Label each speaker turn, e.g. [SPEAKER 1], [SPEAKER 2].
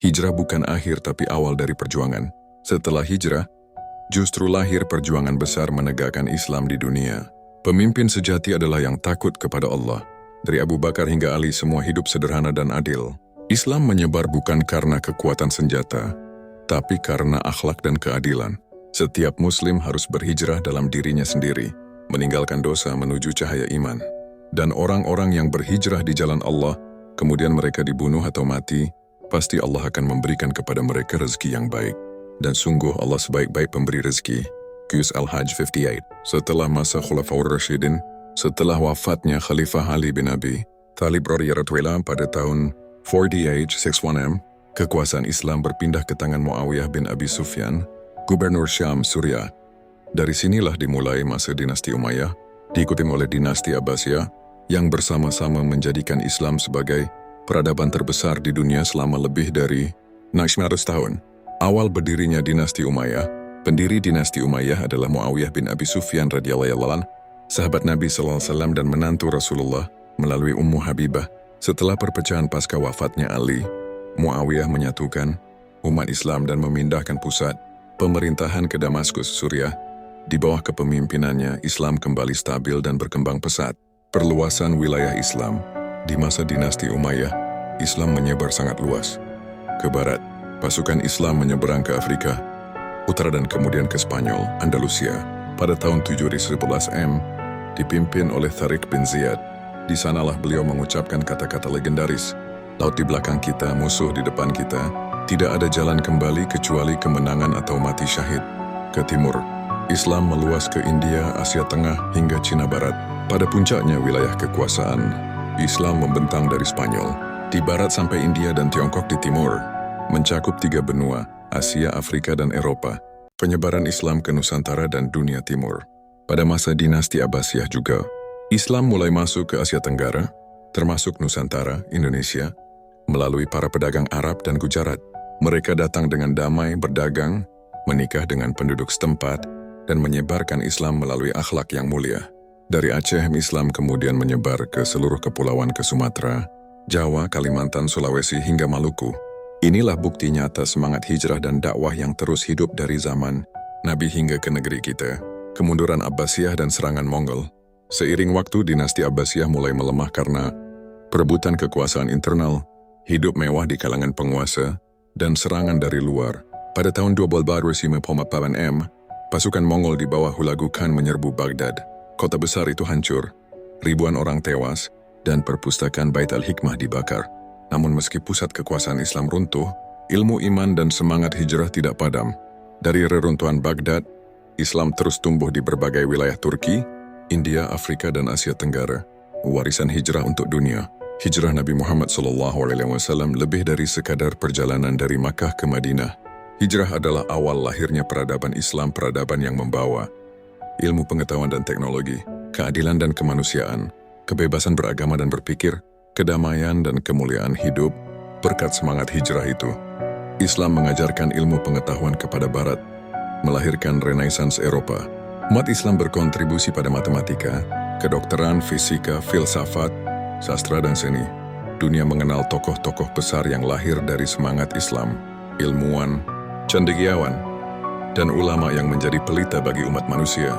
[SPEAKER 1] Hijrah bukan akhir tapi awal dari perjuangan. Setelah hijrah, justru lahir perjuangan besar menegakkan Islam di dunia. Pemimpin sejati adalah yang takut kepada Allah. Dari Abu Bakar hingga Ali semua hidup sederhana dan adil. Islam menyebar bukan karena kekuatan senjata, tapi karena akhlak dan keadilan. Setiap muslim harus berhijrah dalam dirinya sendiri, meninggalkan dosa menuju cahaya iman. Dan orang-orang yang berhijrah di jalan Allah, kemudian mereka dibunuh atau mati, pasti Allah akan memberikan kepada mereka rezeki yang baik. Dan sungguh Allah sebaik-baik pemberi rezeki. Qiyus Al-Hajj 58. Setelah masa Khulafaur Rashidin, setelah wafatnya Khalifah Ali bin Abi Thalib radhiyallahu pada tahun 4861, kekuasaan Islam berpindah ke tangan Muawiyah bin Abi Sufyan, Gubernur Syam Suriah. Dari sinilah dimulai masa dinasti Umayyah, diikuti oleh dinasti Abbasiyah, yang bersama-sama menjadikan Islam sebagai peradaban terbesar di dunia selama lebih dari 900 tahun. Awal berdirinya dinasti Umayyah, pendiri dinasti Umayyah adalah Muawiyah bin Abi Sufyan radhiyallahu anhu, sahabat Nabi SAW dan menantu Rasulullah melalui Ummu Habibah. Setelah perpecahan pasca wafatnya Ali, Muawiyah menyatukan umat Islam dan memindahkan pusat pemerintahan ke Damaskus, Suriah. Di bawah kepemimpinannya, Islam kembali stabil dan berkembang pesat. Perluasan wilayah Islam. Di masa dinasti Umayyah, Islam menyebar sangat luas. Ke barat, pasukan Islam menyeberang ke Afrika Utara dan kemudian ke Spanyol, Andalusia. Pada tahun 711 M, dipimpin oleh Tariq bin Ziyad. Di sanalah beliau mengucapkan kata-kata legendaris, "Laut di belakang kita, musuh di depan kita. Tidak ada jalan kembali kecuali kemenangan atau mati syahid." Ke timur, Islam meluas ke India, Asia Tengah, hingga Cina Barat. Pada puncaknya wilayah kekuasaan, Islam membentang dari Spanyol, di barat sampai India dan Tiongkok di timur, mencakup 3 benua, Asia, Afrika, dan Eropa. Penyebaran Islam ke Nusantara dan dunia timur. Pada masa dinasti Abbasiyah juga, Islam mulai masuk ke Asia Tenggara, termasuk Nusantara, Indonesia, melalui para pedagang Arab dan Gujarat. Mereka datang dengan damai, berdagang, menikah dengan penduduk setempat, dan menyebarkan Islam melalui akhlak yang mulia. Dari Aceh, Islam kemudian menyebar ke seluruh kepulauan ke Sumatera, Jawa, Kalimantan, Sulawesi, hingga Maluku. Inilah bukti nyata semangat hijrah dan dakwah yang terus hidup dari zaman Nabi hingga ke negeri kita. Kemunduran Abbasiyah dan serangan Mongol. Seiring waktu, dinasti Abbasiyah mulai melemah karena perebutan kekuasaan internal, hidup mewah di kalangan penguasa, dan serangan dari luar. Pada tahun 1248 M, pasukan Mongol di bawah Hulagu Khan menyerbu Baghdad. Kota besar itu hancur, ribuan orang tewas, dan perpustakaan Bait al-Hikmah dibakar. Namun meski pusat kekuasaan Islam runtuh, ilmu iman dan semangat hijrah tidak padam. Dari reruntuhan Baghdad, Islam terus tumbuh di berbagai wilayah Turki, India, Afrika, dan Asia Tenggara. Warisan hijrah untuk dunia. Hijrah Nabi Muhammad SAW lebih dari sekadar perjalanan dari Makkah ke Madinah. Hijrah adalah awal lahirnya peradaban Islam, peradaban yang membawa ilmu pengetahuan dan teknologi, keadilan dan kemanusiaan, kebebasan beragama dan berpikir, kedamaian dan kemuliaan hidup. Berkat semangat hijrah itu, Islam mengajarkan ilmu pengetahuan kepada Barat, melahirkan Renaissance Eropa. Umat Islam berkontribusi pada matematika, kedokteran, fisika, filsafat, sastra dan seni. Dunia mengenal tokoh-tokoh besar yang lahir dari semangat Islam, ilmuwan, cendekiawan, dan ulama yang menjadi pelita bagi umat manusia.